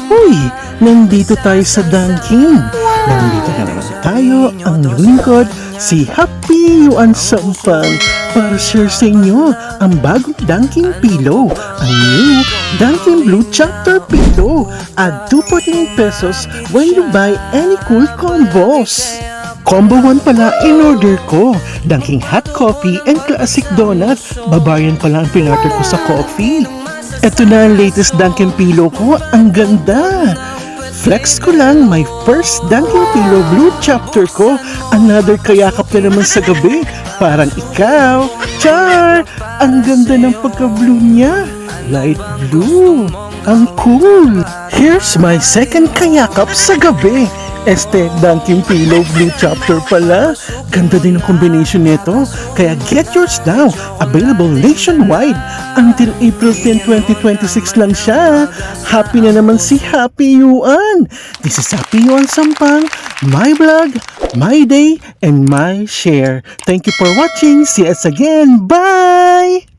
Uy, nandito tayo sa Dunkin. Nandito na naman tayo, ang lingkod, si Happy Yuan Sampang para share sa inyo ang bagong Dunkin Pillow, ang new Dunkin Blue Chapter Pillow at 249 pesos when you buy any cool combos. Combo 1 pala in order ko. Dunkin Hot Coffee and Classic Donut. Babayan pala ang pinarter ko sa coffee. Ito na ang latest Dunkin Pillow ko. Ang ganda! Flex ko lang, my first Dunkin Pillow Blue Chapter ko. Another kayakap na naman sa gabi. Parang ikaw. Char! Ang ganda ng pagka-blue niya. Light blue. Ang cool. Here's my second kayakap sa gabi. Dunkin Pillow Blue Chapter pala. Ganda din ang combination nito. Kaya get yours now. Available nationwide. Until April 10, 2026 lang siya. Happy na naman si Happy Yuan. This is Happy Yuan Sampang. My vlog, my day, and my share. Thank you for watching. See us again. Bye!